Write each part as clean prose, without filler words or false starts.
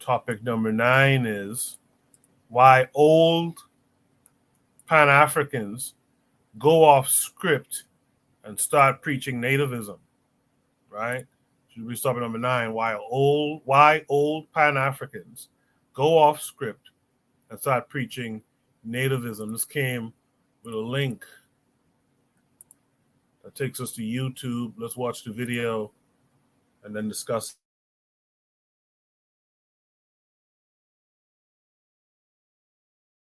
Topic number 9 is why old Pan Africans go off script and start preaching nativism. Right? Should be topic number 9. Why old Pan Africans go off script and start preaching nativism. This came with a link that takes us to YouTube. Let's watch the video and then discuss it.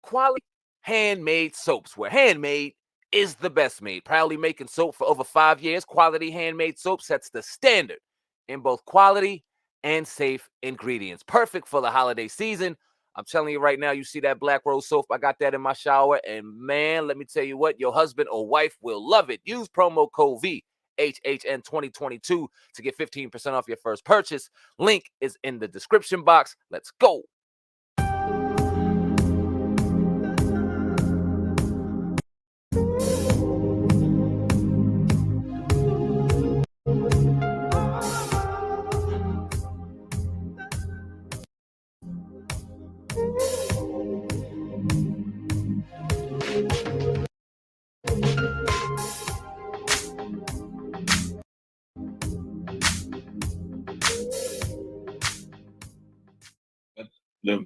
Quality handmade soaps, where handmade is the best made. Proudly making soap for over 5 years, Quality Handmade Soap sets the standard in both quality and safe ingredients. Perfect for the holiday season. I'm telling you right now, you see that black rose soap? I got that in my shower, and man, let me tell you what, your husband or wife will love it. Use promo code VHHN 2022 to get 15% off your first purchase. Link is in the description box. Let's go.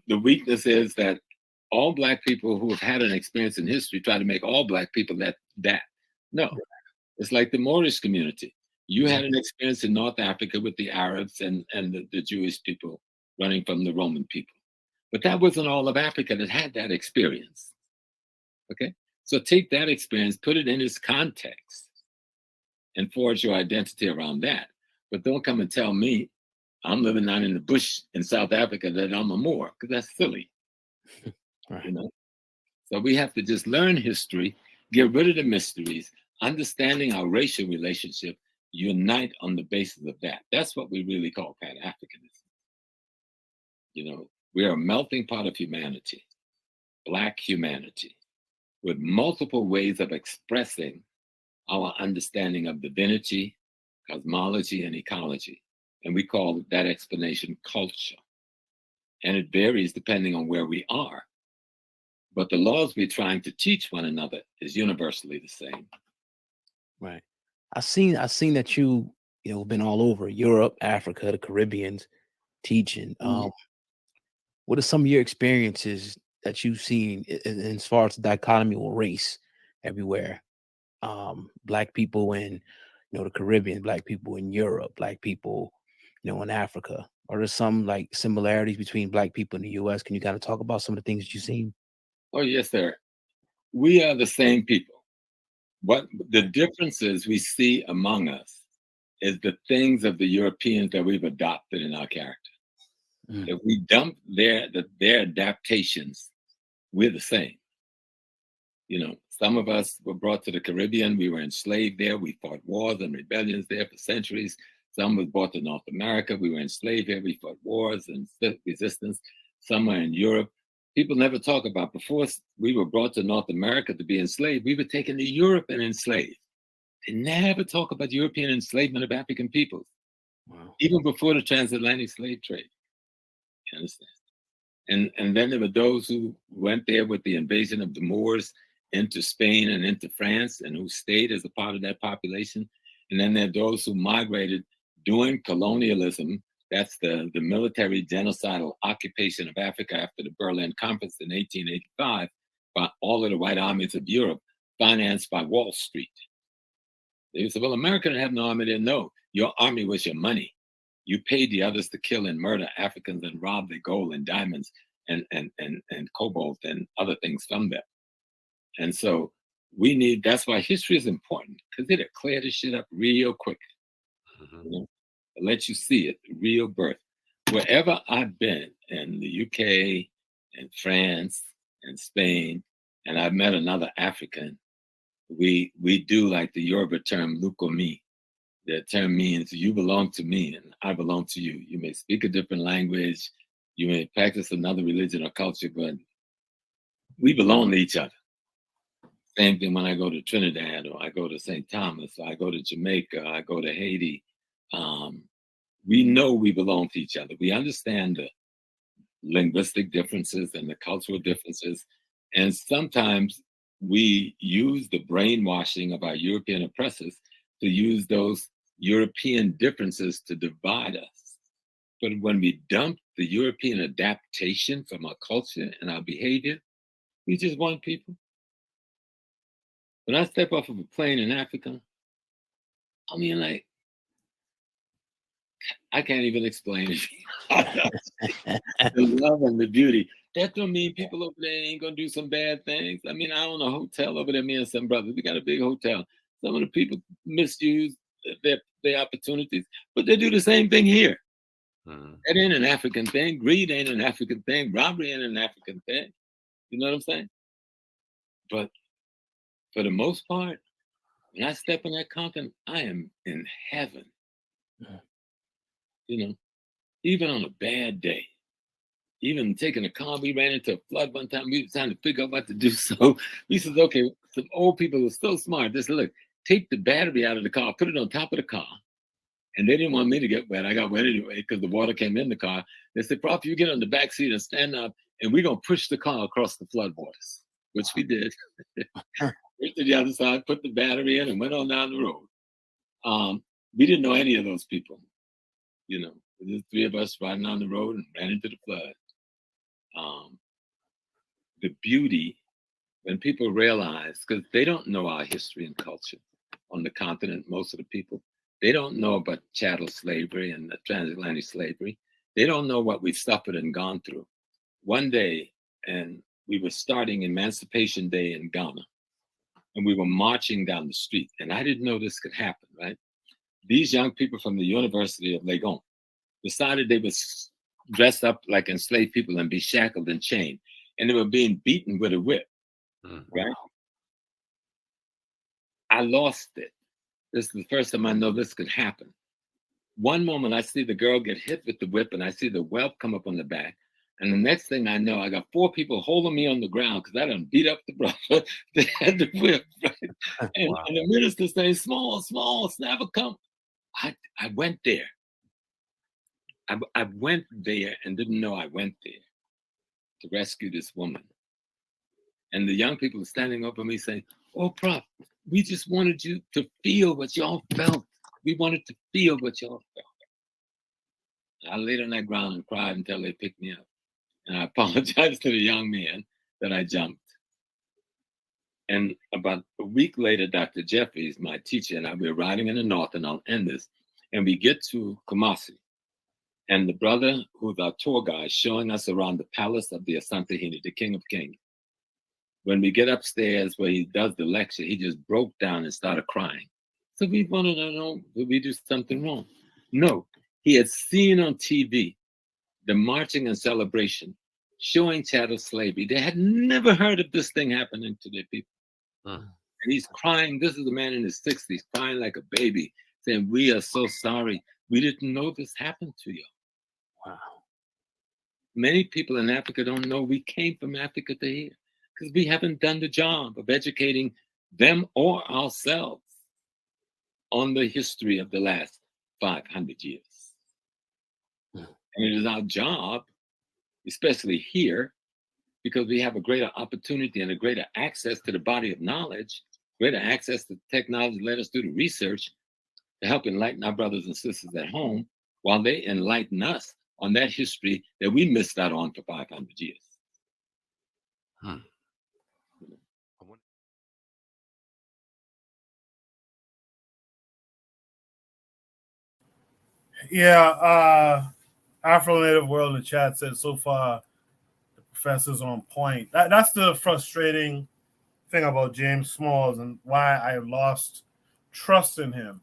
The weakness is that all Black people who have had an experience in history try to make all Black people that. No, it's like the Moorish community. You had an experience in North Africa with the Arabs and the Jewish people running from the Roman people. But that wasn't all of Africa that had that experience. Okay? So take that experience, put it in its context, and forge your identity around that. But don't come and tell me I'm living out in the bush in South Africa that I'm a Moor, because that's silly. Right. You know? So we have to just learn history, get rid of the mysteries, understanding our racial relationship, unite on the basis of that. That's what we really call Pan-Africanism. You know, we are a melting pot of humanity, Black humanity, with multiple ways of expressing our understanding of divinity, cosmology, and ecology. And we call that explanation culture. And it varies depending on where we are. But the laws we're trying to teach one another is universally the same. Right. I seen that you been all over Europe, Africa, the Caribbeans, teaching. What are some of your experiences that you've seen as far as the dichotomy with race everywhere? Black people in the Caribbean, Black people in Europe, Black people in Africa. Are there some like similarities between Black people in the US? Can you kind of talk about some of the things that you've seen? Oh, yes, sir. We are the same people. What the differences we see among us is the things of the Europeans that we've adopted in our character. If we dump their adaptations, we're the same. Some of us were brought to the Caribbean. We were enslaved there. We fought wars and rebellions there for centuries. Some was brought to North America. We were enslaved here. We fought wars and resistance. Some are in Europe. People never talk about before we were brought to North America to be enslaved, we were taken to Europe and enslaved. They never talk about European enslavement of African peoples, even before the transatlantic slave trade. You understand? And then there were those who went there with the invasion of the Moors into Spain and into France and who stayed as a part of that population. And then there are those who migrated during colonialism. That's the military genocidal occupation of Africa after the Berlin Conference in 1885 by all of the white armies of Europe, financed by Wall Street. They said, well, America didn't have no army there. No, your army was your money. You paid the others to kill and murder Africans and rob their gold and diamonds and cobalt and other things from them. And so that's why history is important, because it'll clear this shit up real quick. It lets you see it, real birth. Wherever I've been, in the UK, and France, and Spain, and I've met another African, we do like the Yoruba term, lukomi. The term means you belong to me and I belong to you. You may speak a different language, you may practice another religion or culture, but we belong to each other. Same thing when I go to Trinidad or I go to St. Thomas, or I go to Jamaica, I go to Haiti. We know we belong to each other. We understand linguistic differences and the cultural differences. And sometimes we use the brainwashing of our European oppressors to use those European differences to divide us. But when we dump the European adaptation from our culture and our behavior, we just want people. When I step off of a plane in Africa, I mean, like, I can't even explain it. The love and the beauty. That don't mean people over there ain't gonna do some bad things. I mean, I own a hotel over there, me and some brothers. We got a big hotel. Some of the people misuse their opportunities, but they do the same thing here. That ain't an African thing. Greed ain't an African thing. Robbery ain't an African thing. You know what I'm saying? But for the most part, when I step on that continent, I am in heaven. You know, even on a bad day, even taking a car, we ran into a flood one time. We were trying to figure out what to do. So we said, okay, some old people were so smart. They said, look, take the battery out of the car, put it on top of the car. And they didn't want me to get wet. I got wet anyway because the water came in the car. They said, Prof, you get on the back seat and stand up, and we're going to push the car across the flood waters, which we did. Went to the other side, put the battery in, and went on down the road. We didn't know any of those people. You know, the three of us riding on the road and ran into the flood. The beauty, when people realize, because they don't know our history and culture on the continent, most of the people, they don't know about chattel slavery and the transatlantic slavery. They don't know what we've suffered and gone through. One day, and we were starting Emancipation Day in Ghana, and we were marching down the street, and I didn't know this could happen, right? These young people from the University of Legon decided they would dress up like enslaved people and be shackled and chained, and they were being beaten with a whip, right? I lost it. This is the first time I know this could happen. One moment I see the girl get hit with the whip and I see the welt come up on the back. And the next thing I know, I got 4 people holding me on the ground because I done beat up the brother that had the whip, right? And, wow. And the minister saying, small, never come. I went there. I went there and didn't know I went there to rescue this woman. And the young people were standing over me saying, oh, Prof, we just wanted you to feel what y'all felt. We wanted to feel what y'all felt. I laid on that ground and cried until they picked me up. And I apologized to the young man that I jumped. And about a week later, Dr. Jeffries, my teacher, and I were riding in the north, and I'll end this. And we get to Kumasi. And the brother, who's our tour guide, showing us around the palace of the Asantehene, the King of Kings. When we get upstairs where he does the lecture, he just broke down and started crying. So we wanted to know, did we do something wrong? No, he had seen on TV the marching and celebration showing chattel slavery. They had never heard of this thing happening to their people. And he's crying. This is a man in his 60s, crying like a baby, saying, we are so sorry. We didn't know this happened to you. Wow. Many people in Africa don't know we came from Africa to here because we haven't done the job of educating them or ourselves on the history of the last 500 years. And it is our job, especially here, because we have a greater opportunity and a greater access to the body of knowledge, greater access to technology, let us do the research to help enlighten our brothers and sisters at home while they enlighten us on that history that we missed out on for 500 years. Yeah, Afro-Native World in the chat said so far the professor's on point. That's the frustrating thing about James Smalls and why I lost trust in him.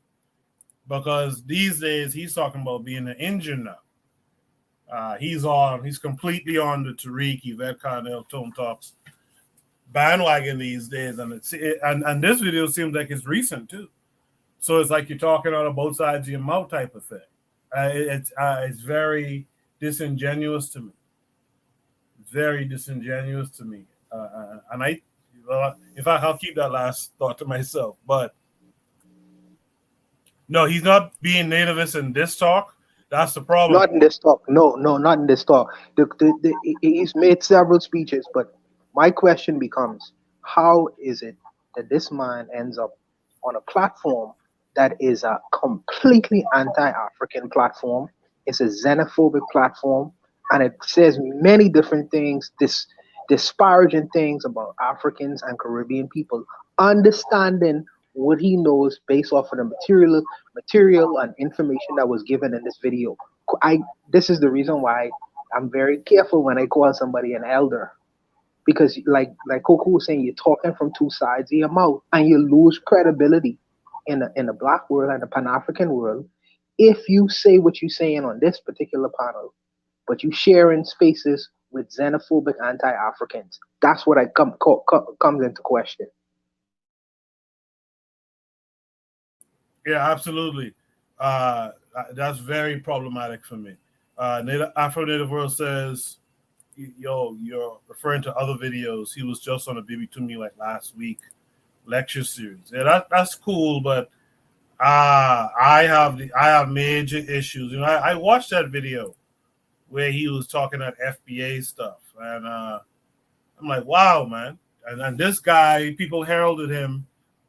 Because these days he's talking about being an engine now. He's completely on the Tariq, Yvette Carnell, Tone Talks bandwagon these days, and this video seems like it's recent too. So it's like you're talking out of both sides of your mouth type of thing. It's very disingenuous to me. Very disingenuous to me. And in fact, I'll keep that last thought to myself. But no, he's not being nativist in this talk. That's the problem. Not in this talk. No, no, not in this talk. He's made several speeches, but my question becomes, how is it that this man ends up on a platform that is a completely anti-African platform? It's a xenophobic platform, and it says many different things, disparaging things about Africans and Caribbean people, understanding what he knows based off of the material and information that was given in this video. I This is the reason why I'm very careful when I call somebody an elder, because like Coco was saying, you're talking from two sides of your mouth and you lose credibility in the black world and the Pan African world if you say what you're saying on this particular panel, but you share in spaces with xenophobic anti-Africans. That's what comes into question. Yeah, absolutely. That's very problematic for me. Afro Native World says, "Yo, you're referring to other videos. He was just on a BB to me like last week lecture series. Yeah, that's cool, but I have major issues. I watched that video where he was talking at FBA stuff, and I'm like, wow, man. And this guy, people heralded him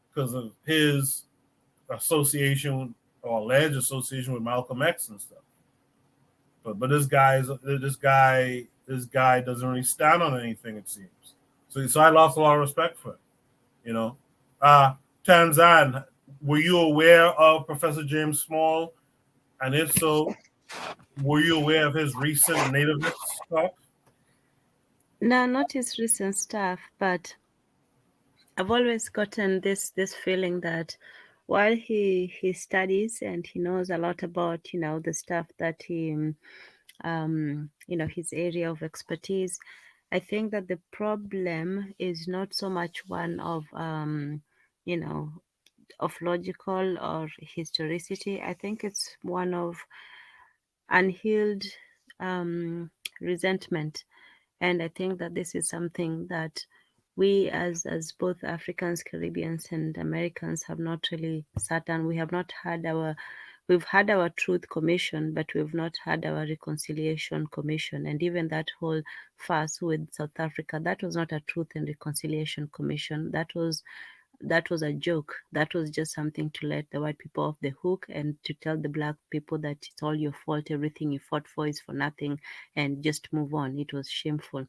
because of his association or alleged association with Malcolm X and stuff. But this guy doesn't really stand on anything, it seems. So I lost a lot of respect for him. You know, Tanzan, were you aware of Professor James Small? And if so, were you aware of his recent nativist talk? No, not his recent stuff, but I've always gotten this feeling that while he studies and he knows a lot about the stuff that he his area of expertise, I think that the problem is not so much one of you know of logical or historicity. I think it's one of unhealed resentment. And I think that this is something that we as both Africans, Caribbeans, and Americans have not really sat down. We've had our truth commission, but we've not had our reconciliation commission. And even that whole fuss with South Africa, that was not a truth and reconciliation commission. That was a joke. That was just something to let the white people off the hook and to tell the black people that it's all your fault, everything you fought for is for nothing, and just move on. It was shameful.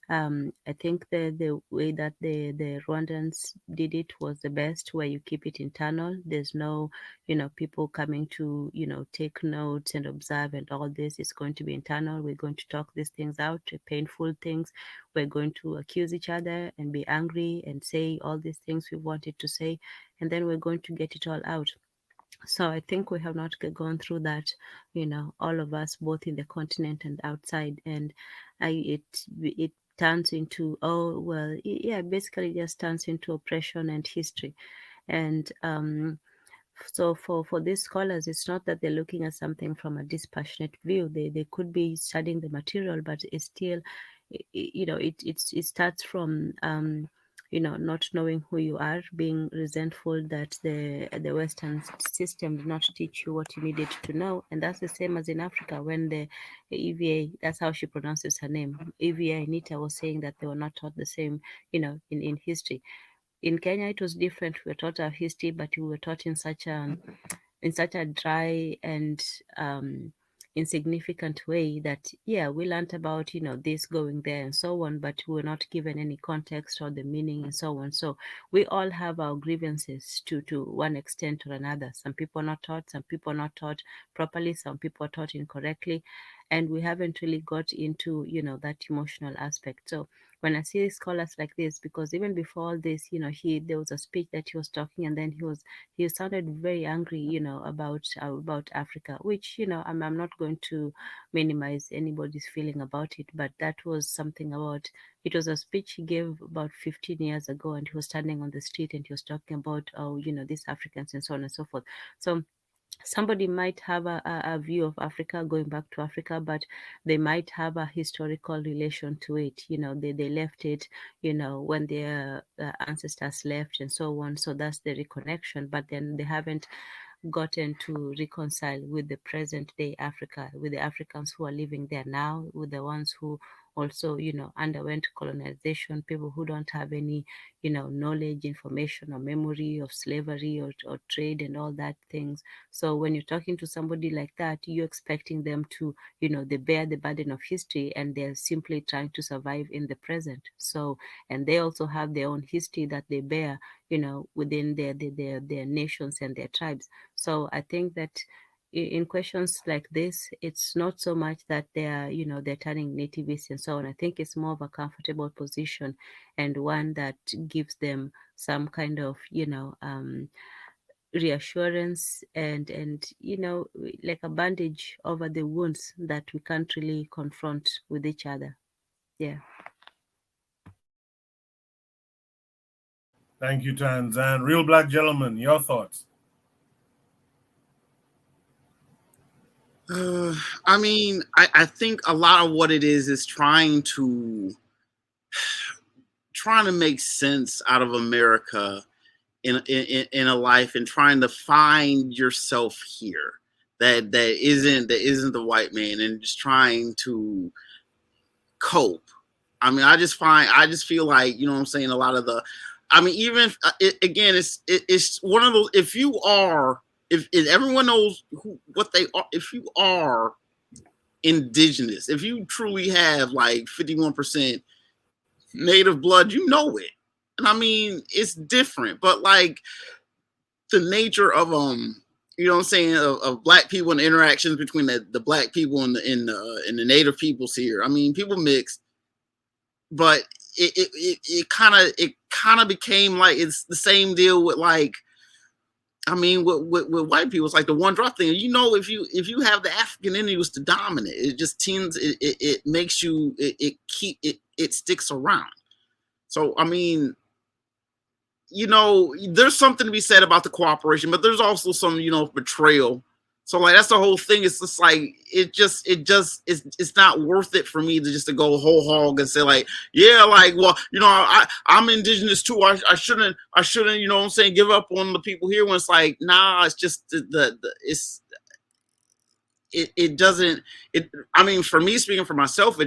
I think the way that the Rwandans did it was the best, where you keep it internal. There's no, people coming to, take notes and observe and all this. It's going to be internal. We're going to talk these things out, painful things. We're going to accuse each other and be angry and say all these things we wanted to say, and then we're going to get it all out. So I think we have not gone through that, all of us, both in the continent and outside, and it turns into, oh well, yeah, basically just turns into oppression and history. And so for these scholars, it's not that they're looking at something from a dispassionate view. They could be studying the material, but it's still, it starts from not knowing who you are, being resentful that the Western system did not teach you what you needed to know. And that's the same as in Africa when the EVA, that's how she pronounces her name, EVA Anita, was saying that they were not taught the same, in history. In Kenya, it was different. We were taught our history, but we were taught in such a dry and insignificant way that, yeah, we learned about, this going there and so on, but we were not given any context or the meaning and so on. So we all have our grievances to one extent or another. Some people are not taught, some people are not taught properly, some people are taught incorrectly, and we haven't really got into, that emotional aspect. So when I see scholars like this, because even before all this, there was a speech that he was talking, and then he sounded very angry, about Africa, which, I'm not going to minimize anybody's feeling about it, but that was something about, it was a speech he gave about 15 years ago, and he was standing on the street and he was talking about, oh, these Africans and so on and so forth. So somebody might have a view of Africa, going back to Africa, but they might have a historical relation to it. They left it, when their ancestors left and so on. So that's the reconnection. But then they haven't gotten to reconcile with the present day Africa, with the Africans who are living there now, with the ones who also, underwent colonization, people who don't have any, knowledge, information, or memory of slavery or trade and all that things. So when you're talking to somebody like that, you're expecting them to, they bear the burden of history and they're simply trying to survive in the present. So, and they also have their own history that they bear, within their nations and their tribes. So I think that in questions like this, it's not so much that they're turning nativist and so on. I think it's more of a comfortable position and one that gives them some kind of reassurance and like a bandage over the wounds that we can't really confront with each other. Yeah. Thank you, Tanzan. Real Black Gentleman, your thoughts? I mean, I think a lot of what it is trying to make sense out of America in a life and trying to find yourself here that isn't the white man and just trying to cope. I mean, I just feel like, you know what I'm saying, a lot of the, I mean, even again, it's one of those, if everyone knows what they are, if you are indigenous, if you truly have like 51% native blood, you know it. And I mean, it's different, but like the nature of you know what I'm saying, of black people and the interactions between the black people and the native peoples here. I mean, people mix, but it kind of became like it's the same deal with like, I mean, with white people, it's like the one drop thing. You know, if you have the African Indians to dominate, it just tends it makes you it sticks around. So I mean, you know, there's something to be said about the cooperation, but there's also some, betrayal. So like that's the whole thing. It's just like it's not worth it for me to go whole hog and say like, yeah, like, well, I'm indigenous too. I shouldn't, you know what I'm saying, give up on the people here when it's like, nah, it's just it doesn't, I mean, for me, speaking for myself,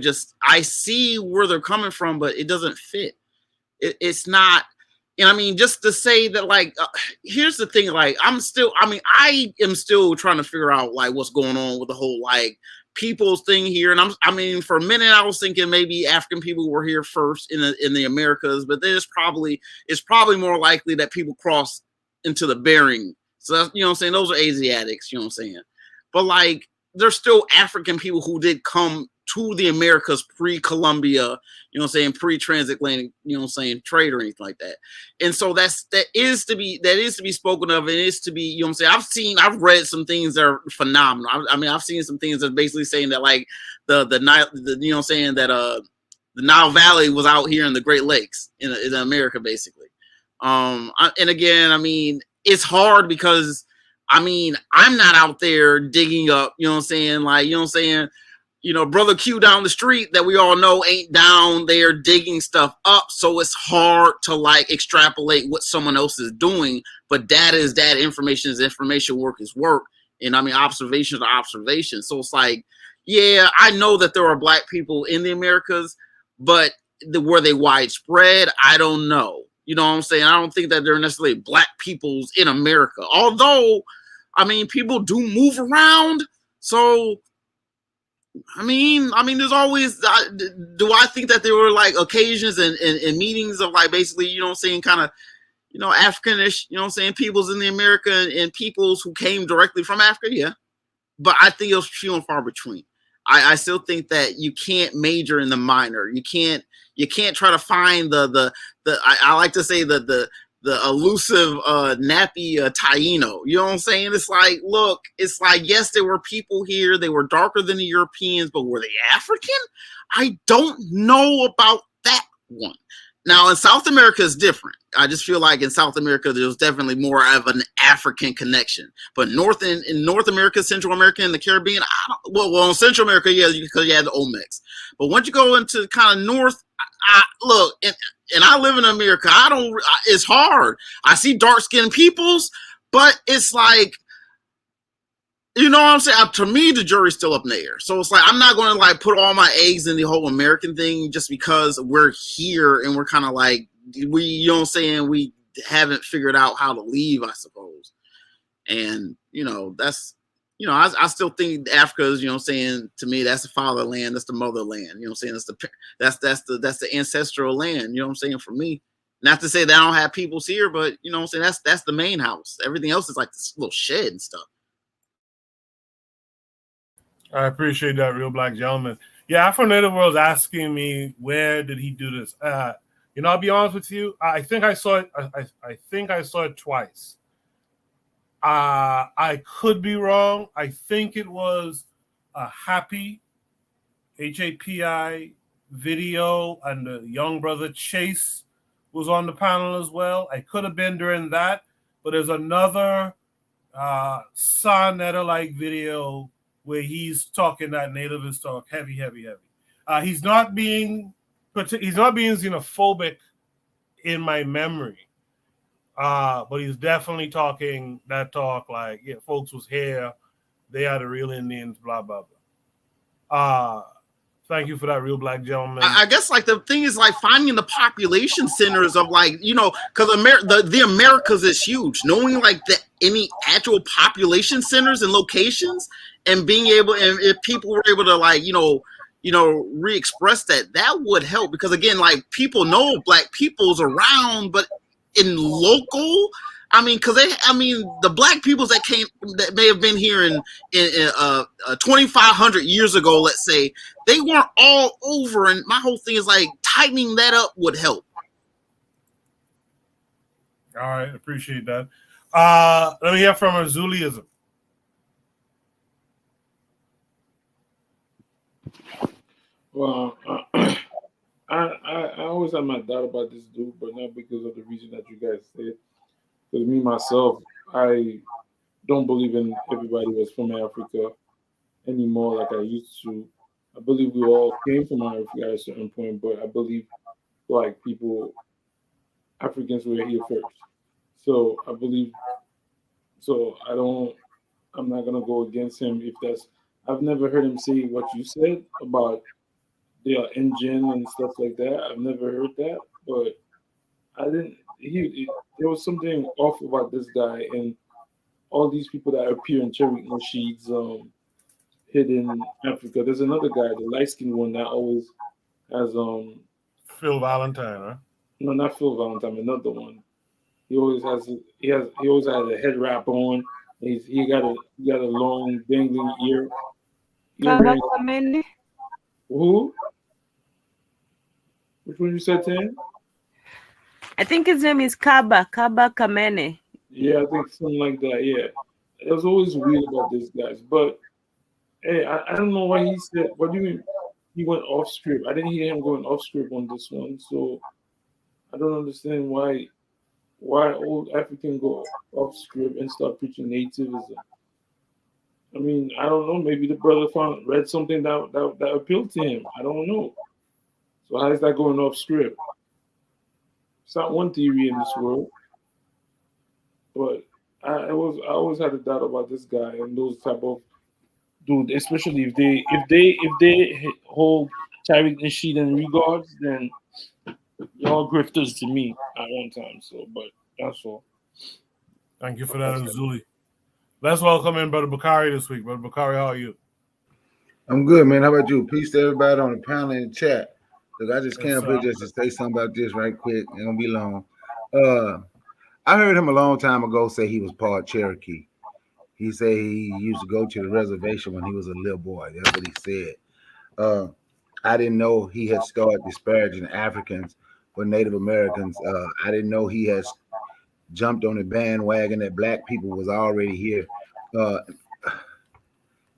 I see where they're coming from, but it doesn't fit. It's not. And I mean, just to say that, like, here's the thing, like, I am still trying to figure out, like, what's going on with the whole, like, people's thing here. And I mean, for a minute, I was thinking maybe African people were here first in the Americas, but then it's probably more likely that people crossed into the Bering. So that's, you know what I'm saying? Those are Asiatics, you know what I'm saying? But, like, there's still African people who did come to the Americas pre-Columbia, you know what I'm saying, pre-transatlantic, you know what I'm saying, trade or anything like that. And so that is to be spoken of, and is to be, you know what I'm saying, I've read some things that are phenomenal. I mean, I've seen some things that are basically saying that like the Nile, you know what I'm saying, that the Nile Valley was out here in the Great Lakes in America, basically. And again, I mean, it's hard because I mean, I'm not out there digging up, you know what I'm saying, like, you know what I'm saying, Brother Q down the street that we all know ain't down there digging stuff up. So it's hard to like extrapolate what someone else is doing. But data is data, information is information, work is work. And I mean, observations are observations. So it's like, yeah, I know that there are black people in the Americas, but were they widespread? I don't know. You know what I'm saying? I don't think that there are necessarily black peoples in America. Although, I mean, people do move around. So, I mean, there's always, do I think that there were like occasions and meetings of like basically, you know what I'm saying, kind of, Africanish, you know what I'm saying, peoples in the America and peoples who came directly from Africa? Yeah. But I think it was few and far between. I still think that you can't major in the minor. You can't try to find the I like to say the elusive nappy Taino. You know what I'm saying? It's like, look, it's like, yes, there were people here. They were darker than the Europeans, but were they African? I don't know about that one. Now, in South America, it's different. I just feel like in South America, there's definitely more of an African connection. But in North America, Central America, and the Caribbean, well, in Central America, yeah, because you had the Olmecs. But once you go into kind of North, look, and I live in America, it's hard. I see dark-skinned peoples, but it's like, You know what I'm saying? To me, the jury's still up in the air. So it's like I'm not going to like put all my eggs in the whole American thing just because we're here and we're kind of like you know what I'm saying? We haven't figured out how to leave, I suppose. And you know that's I still think Africa is, you know what I'm saying, to me that's the fatherland, that's the motherland. You know what I'm saying? That's the ancestral land. You know what I'm saying? For me, not to say that I don't have peoples here, but you know what I'm saying, that's the main house. Everything else is like this little shed and stuff. I appreciate that, Real Black Gentleman. Yeah, Afro Native World's asking me where did he do this. I'll be honest with you. I think I saw it. I think I saw it twice. I could be wrong. I think it was a Happy HAPI video, and the young brother Chase was on the panel as well. I could have been during that, but there's another Sonetta-like video where he's talking that nativist talk, heavy. He's not being xenophobic in my memory, but he's definitely talking that talk like, yeah, folks was here, they are the real Indians, blah blah blah. Thank you for that, Real Black Gentleman. I guess like the thing is like finding the population centers of like, you know, because the Americas is huge. Knowing like any actual population centers and locations and being able, and if people were able to like, you know, re-express that would help, because again, like people know black people's around, but in local, I mean, because the black peoples that may have been here in 2,500 years ago, let's say, they weren't all over. And my whole thing is like tightening that up would help. All right, appreciate that. Let me hear from Azuliism. Well, I always have my doubt about this dude, but not because of the reason that you guys said. Because me, myself, I don't believe in everybody was from Africa anymore like I used to. I believe we all came from Africa at a certain point, but I believe like Africans were here first. So I believe, I'm not going to go against him if I've never heard him say what you said about their engine and stuff like that. I've never heard that, but there was something off about this guy and all these people that appear in Cherry Nasheed's hidden Africa. There's another guy, the light-skinned one that always has Phil Valentine, huh? No, not Phil Valentine, another one. He always has a head wrap on. He got a long dangling ear. Who? Which one you said, Tan? I think his name is Kaba Kamene. Yeah, I think something like that. Yeah, it was always weird about these guys. But hey, I don't know why he said. What do you mean? He went off script. I didn't hear him going off script on this one, so I don't understand why old African go off script and start preaching nativism. I mean, I don't know. Maybe the brother read something that appealed to him. I don't know. So how is that going off script? It's not one theory in this world. But I always had a doubt about this guy and those type of dude, especially if they hold Tariq Nasheed in regards, then y'all grifters to me at one time. So, but that's all. Thank you for that, Azuli. Let's welcome in Brother Bakari this week. Brother Bakari, how are you? I'm good, man. How about you? Peace to everybody on the panel and chat. Look, I just came up here just to say something about this right quick. Ain't gonna be long. I heard him a long time ago say he was part Cherokee. He said he used to go to the reservation when he was a little boy. That's what he said. I didn't know he had started disparaging Africans for Native Americans. I didn't know he has jumped on the bandwagon that black people was already here.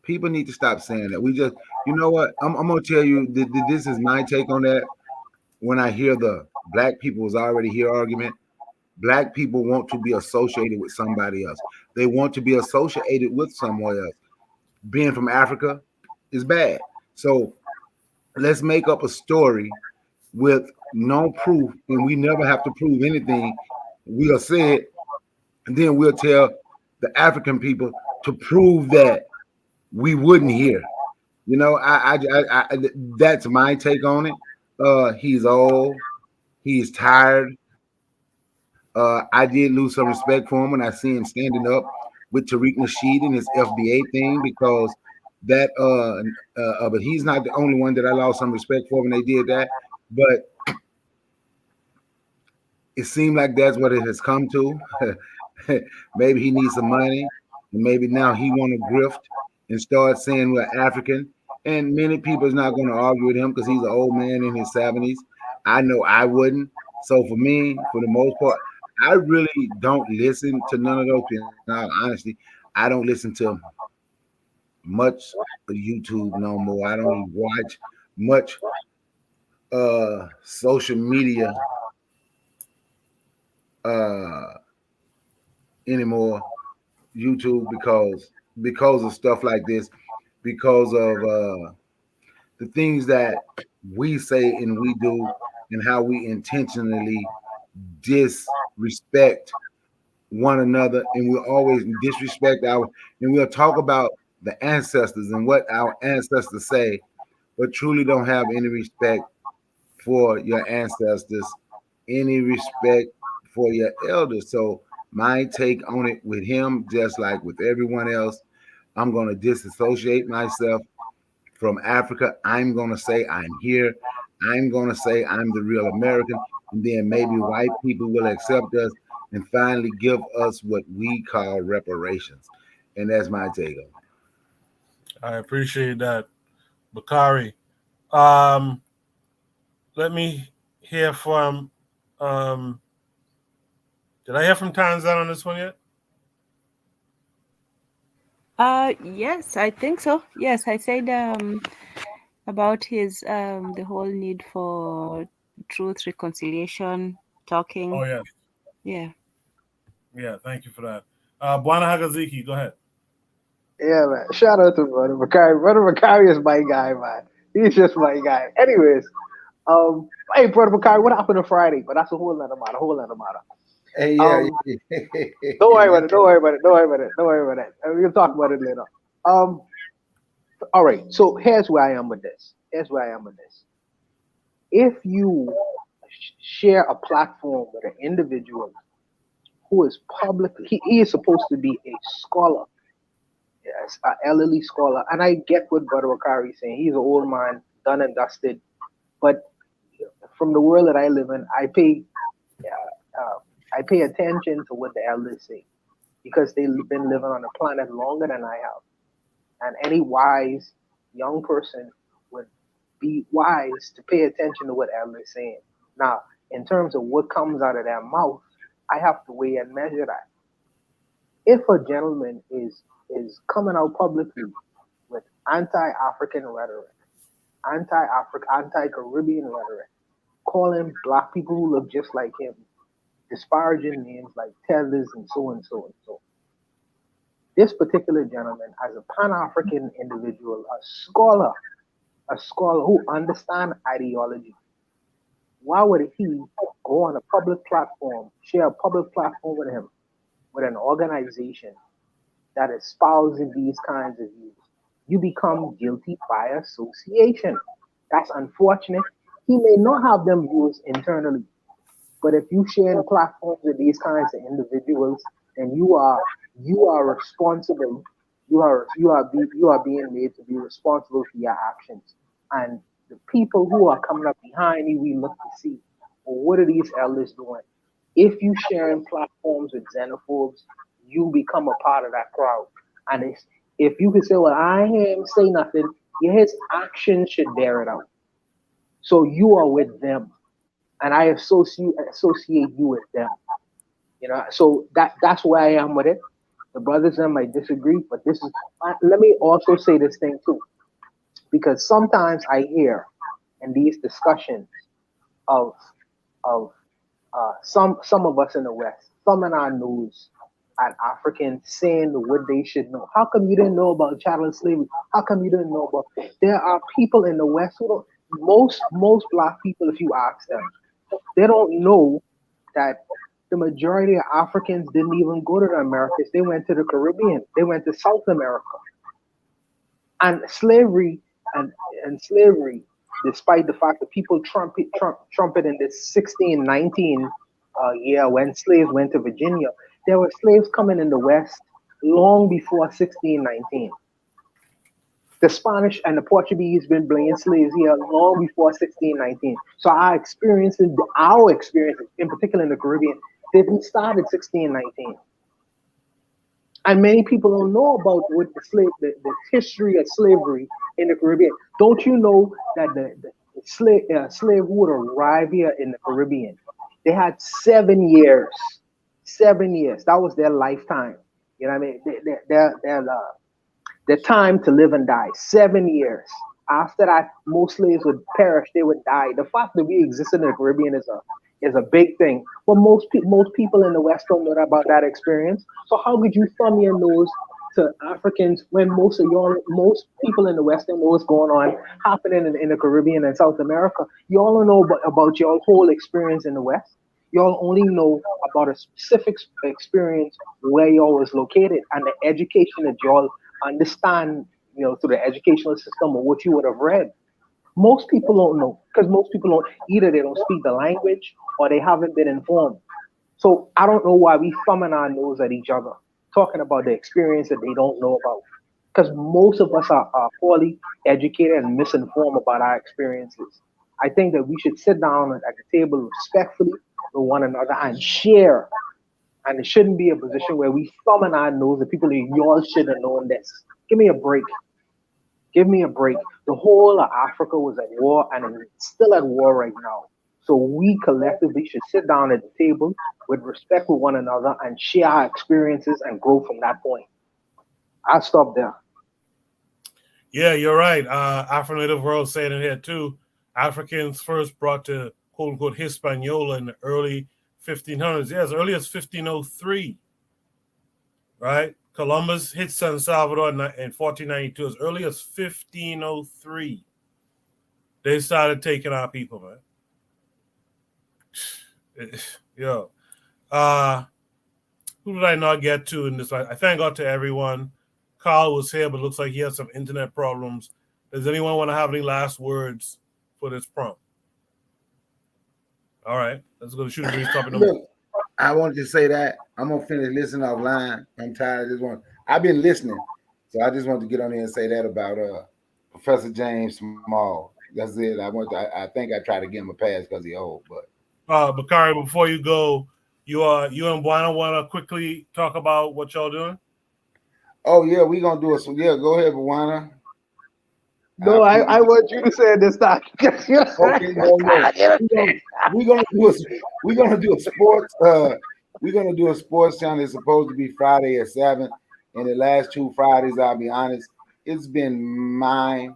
People need to stop saying that. We just, you know what? I'm gonna tell you, this is my take on that. When I hear the black people was already here argument, black people want to be associated with somebody else. They want to be associated with someone else. Being from Africa is bad. So let's make up a story with no proof, and we never have to prove anything. We'll say it, and then we'll tell the African people to prove that we wouldn't hear. You know, that's my take on it. He's old, he's tired. I did lose some respect for him when I see him standing up with Tariq Nasheed in his FBA thing because that but he's not the only one that I lost some respect for when they did that. But it seemed like that's what it has come to. Maybe he needs some money, and maybe now he want to grift and start saying we're African. And many people is not going to argue with him because he's an old man in his 70s. I know I wouldn't. So for me, for the most part, I really don't listen to none of those people. Now, honestly, I don't listen to much of YouTube no more. I don't even watch much social media uh anymore, YouTube, because of stuff like this, because of the things that we say and we do, and how we intentionally disrespect one another, and we'll always disrespect and we'll talk about the ancestors and what our ancestors say, but truly don't have any respect for your ancestors, any respect for your elders. So my take on it with him, just like with everyone else, I'm going to disassociate myself from Africa. I'm going to say I'm here. I'm going to say I'm the real American. And then maybe white people will accept us and finally give us what we call reparations. And that's my take on it. I appreciate that, Bakari. Um, let me hear from. Um, did I hear from Tanzan on this one yet? Yes, I think so. Yes, I said about his the whole need for truth, reconciliation, talking. Oh yeah, Yeah. yeah. Thank you for that. Bwana Hagaziki, go ahead. Yeah, man. Shout out to Brother Makari. Brother Makari is my guy, man. He's just my guy. Anyways, hey, Brother Makari, what happened on Friday? But that's a whole other matter. Whole other matter. Hey, yeah. Don't worry about it. Don't worry about it. Don't worry about it. Don't worry about it. We'll talk about it later. Um, all right. So here's where I am with this. Here's where I am with this. If you share a platform with an individual who is public, he is supposed to be a scholar. Yes, an elderly scholar. And I get what Brother Wakari is saying. He's an old man, done and dusted. But from the world that I live in, I pay attention to what the elders say because they've been living on the planet longer than I have. And any wise young person would be wise to pay attention to what elders saying. Now, in terms of what comes out of their mouth, I have to weigh and measure that. If a gentleman is coming out publicly with anti-African rhetoric, anti-African, anti-Caribbean rhetoric, calling black people who look just like him, disparaging names like Tellers and so and so and so. This particular gentleman, as a Pan-African individual, a scholar who understands ideology, why would he go on a public platform, share a public platform with him, with an organization that espouses these kinds of views? You become guilty by association. That's unfortunate. He may not have them views internally, but if you share in platforms with these kinds of individuals, then you are responsible. You are being made to be responsible for your actions. And the people who are coming up behind you, we look to see, well, what are these elders doing? If you share in platforms with xenophobes, you become a part of that crowd. And if you can say, well, I ain't say nothing, his actions should bear it out. So you are with them, and I associate you with them. You know, so that's where I am with it. The brothers and might disagree, but this is. Let me also say this thing too, because sometimes I hear in these discussions of of some of us in the West, some in our news, and Africans saying what they should know. How come you didn't know about chattel slavery? How come you didn't know about? There are people in the West who don't. Most black people, if you ask them, they don't know that the majority of Africans didn't even go to the Americas. They went to the Caribbean. They went to South America. And slavery, despite the fact that people trumpet in this 1619 year when slaves went to Virginia, there were slaves coming in the West long before 1619. The Spanish and the Portuguese been bringing slaves here long before 1619. So our experiences, in particular in the Caribbean, didn't start at 1619. And many people don't know about what the history of slavery in the Caribbean. Don't you know that the slave who would arrive here in the Caribbean, they had 7 years. 7 years. That was their lifetime. You know what I mean? Their time to live and die. 7 years. After that, most slaves would perish. They would die. The fact that we exist in the Caribbean is a big thing. But most people in the West don't know about that experience. So how could you thumb your nose to Africans when most people in the West don't know what's going on happening in the Caribbean and South America? Y'all don't know about your whole experience in the West. Y'all only know about a specific experience where y'all was located and the education that y'all understand, through the educational system or what you would have read. Most people don't know because most people don't either. They don't speak the language or they haven't been informed. So I don't know why we thumbing our nose at each other, talking about the experience that they don't know about. Because most of us are poorly educated and misinformed about our experiences. I think that we should sit down at the table respectfully with one another and share. And it shouldn't be a position where we thumbing our nose at people that y'all should have known this. Give me a break. Give me a break. The whole of Africa was at war and it's still at war right now. So we collectively should sit down at the table with respect with one another and share our experiences and grow from that point. I'll stop there. Yeah, you're right. Afro-Native World saying it here too. Africans first brought to quote unquote Hispaniola in the early 1500s. Yeah, as early as 1503. Right? Columbus hit San Salvador in 1492. As early as 1503. They started taking our people, man. Yo. Who did I not get to in this? I thank God to everyone. Carl was here, but looks like he has some internet problems. Does anyone want to have any last words for this prompt? All right, let's go to Shooting Breeze topic number. Look, I wanted to say that I'm gonna finish listening offline. I'm tired of this one. I've been listening, so I just wanted to get on here and say that about Professor James Small. That's it. I think I tried to get him a pass because he's old, but. Bakari, before you go, you and Buana want to quickly talk about what y'all doing? Oh yeah, we gonna do it. So yeah, go ahead, Buana. No, I want you to say this time. Okay, no. We're gonna do a sports. We're gonna do a sports channel. It's supposed to be Friday at 7. And the last 2 Fridays, I'll be honest, it's been my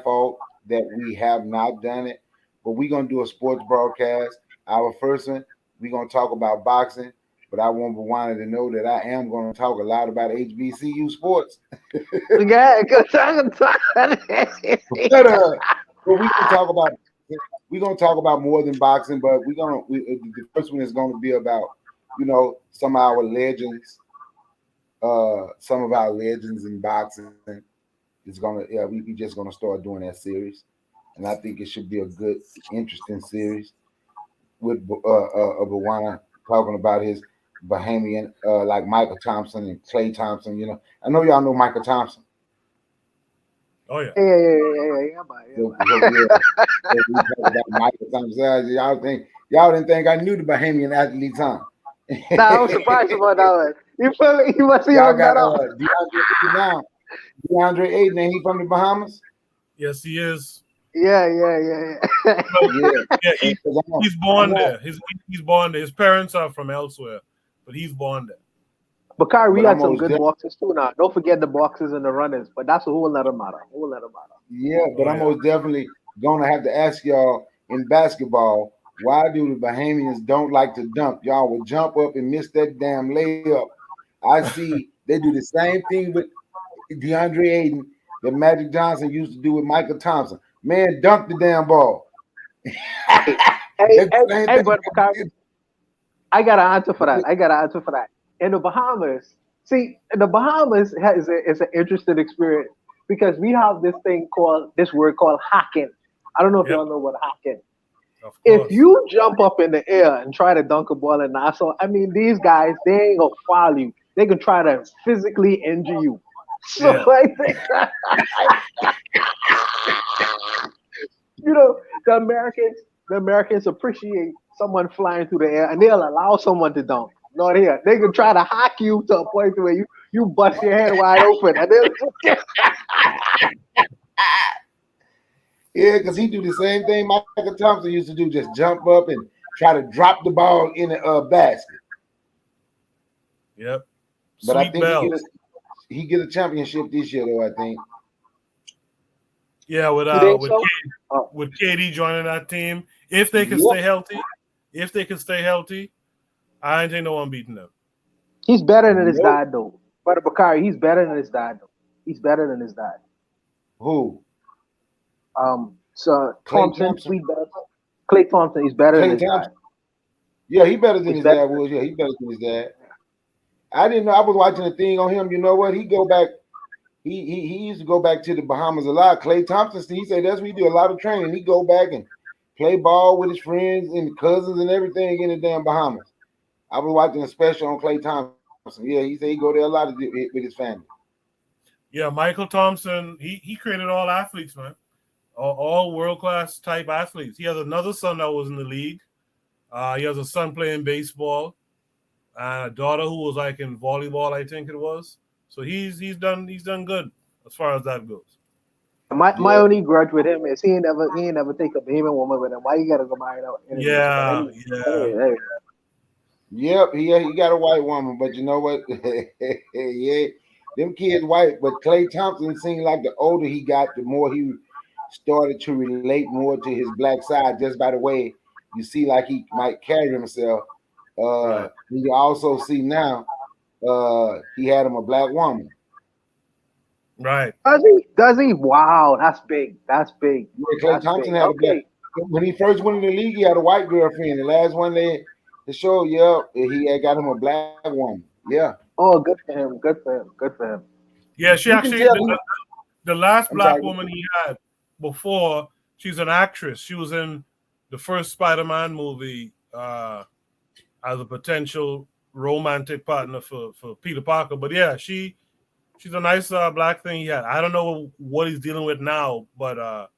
fault that we have not done it. But we're gonna do a sports broadcast. Our first one, we're gonna talk about boxing. But I want Buana to know that I am going to talk a lot about HBCU sports. Yeah, but we're gonna talk about more than boxing. But the first one is going to be about some of our legends, in boxing. It's we just gonna start doing that series, and I think it should be a good, interesting series with Buana talking about his Bahamian, like Michael Thompson and Clay Thompson. I know y'all know Michael Thompson. Oh yeah. Yeah. So we talk about Michael Thompson. Y'all didn't think I knew the Bahamian athletes, huh? Nah, I was surprised about that one. You feel me? You must see y'all got that DeAndre Ayton, and he from the Bahamas? Yes, he is. Yeah. He's born there. He's born there. His parents are from elsewhere, but he's born there. Bakari, we had some good boxers too now. Don't forget the boxers and the runners, but that's a whole other matter. Yeah, but I'm most definitely gonna have to ask y'all in basketball, why do the Bahamians don't like to dunk? Y'all will jump up and miss that damn layup. I see they do the same thing with DeAndre Ayton that Magic Johnson used to do with Michael Thompson. Man, dunk the damn ball. Hey, but Bakari, I got an answer for that. In the Bahamas, is an interesting experience because we have this word called hacking. I don't know if y'all know what hacking. Of course. If you jump up in the air and try to dunk a ball in Nassau, I mean, these guys, they ain't gonna foul you. They can try to physically injure you. So I think, the Americans appreciate someone flying through the air, and they'll allow someone to dunk. Not here. They can try to hack you to a point where you bust your head wide open, and they'll Yeah, because he do the same thing Michael Thompson used to do, just jump up and try to drop the ball in a basket. Yep. But I think bells. he get a championship this year, though, I think. Yeah, with KD joining that team, if they can stay healthy, I ain't think no one beating them. He's better than his dad, though. Brother Bakari, he's better than his dad, though. He's better than his dad. Who? So Thompson, Klay Thompson, he's better than his dad. Yeah, he better than his dad was. Yeah, he better than his dad. I didn't know. I was watching a thing on him. You know what? He go back. He used to go back to the Bahamas a lot. Klay Thompson, he said that's what he do a lot of training. He go back and play ball with his friends and cousins and everything in the damn Bahamas. I was watching a special on Klay Thompson. Yeah, he said he go there a lot with his family. Yeah, Michael Thompson, he created all athletes, man. All world-class type athletes. He has another son that was in the league. He has a son playing baseball and a daughter who was like in volleyball, I think it was. So he's done good as far as that goes. My only grudge with him is he ain't never take a baby woman with him. Why you gotta go marry out? Yep, he got a white woman, but you know what? Yeah, them kids white, but Klay Thompson seemed like the older he got, the more he started to relate more to his black side, just by the way you see like he might carry himself. Right. You also see now he had him a black woman. Right. Does he? Wow, that's big. Yeah, Klay Thompson had a black. When he first went in the league, he had a white girlfriend. The last one they showed, he had got him a black woman. Yeah. Oh, good for him. Yeah, she actually the last black woman he had before, she's an actress. She was in the first Spider-Man movie as a potential romantic partner for Peter Parker. But yeah, she's a nice black thing he had. I don't know what he's dealing with now, but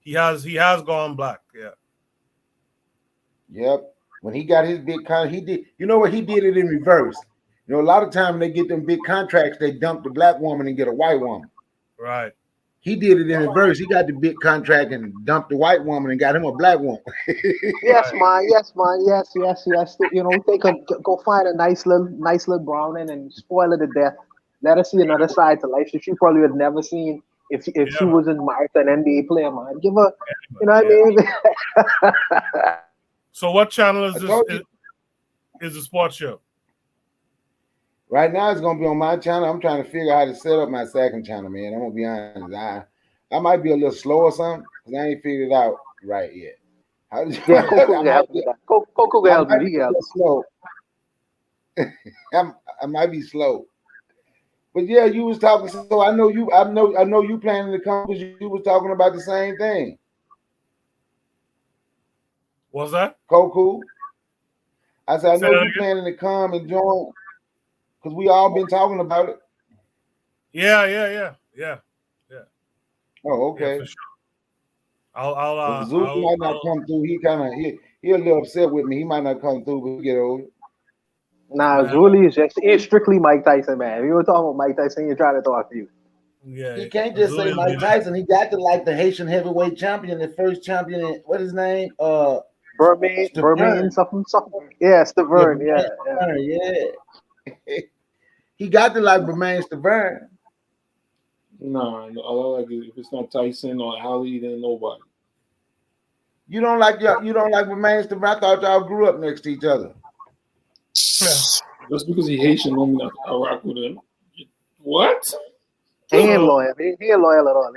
he has gone black. Yeah. Yep. When he got his big contract, he did. You know what? He did it in reverse. You know, a lot of times they get them big contracts, they dump the black woman and get a white woman. Right. He did it in reverse. He got the big contract and dumped the white woman and got him a black woman. Yes, man. Yes. You know, they could go find a nice little brownie and spoil it to death. Let her see another side to life that she probably would never seen if she wasn't married to an NBA player, man. Give her, you know what I mean? So what channel is this? Is the sports show? Right now it's gonna be on my channel. I'm trying to figure out how to set up my second channel, man. I'm gonna be honest. I might be a little slow or something because I ain't figured it out right yet. Yeah, Coco can help you. Coco can help you. He help. Slow. I might be slow. But yeah, you was talking. So I know you planning to come because you was talking about the same thing. What's that? Coco. I said I know you planning to come and join because we all been talking about it. Yeah. Oh, okay. Yeah, for sure. I'll Zeus might not come through. He a little upset with me. He might not come through, but he get over it. Nah, Julie is strictly Mike Tyson, man. If you were talking about Mike Tyson, you're trying to talk to you. Yeah, he can't just say Mike Tyson. He got to like the Haitian heavyweight champion, the first champion. What his name? Bermain, something. Yeah, Stavern. Yeah. He got to like Bermain Stavern. Nah, I like it. If it's not Tyson or Ali, then nobody. You don't like Bermain Stavern? I thought y'all grew up next to each other. Just because he Haitian, don't mean I rock with him. What? He ain't loyal. He ain't loyal at all.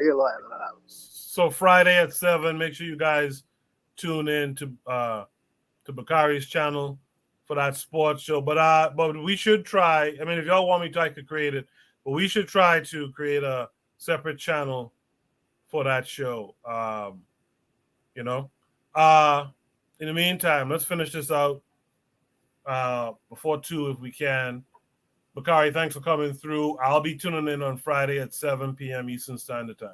So Friday at 7, make sure you guys tune in to Bakari's channel for that sports show. But we should try. I mean, if y'all want me to, I could create it. But we should try to create a separate channel for that show. In the meantime, let's finish this out before 2 if we can. Bakari, thanks for coming through. I'll be tuning in on Friday at 7 p.m. Eastern Standard Time.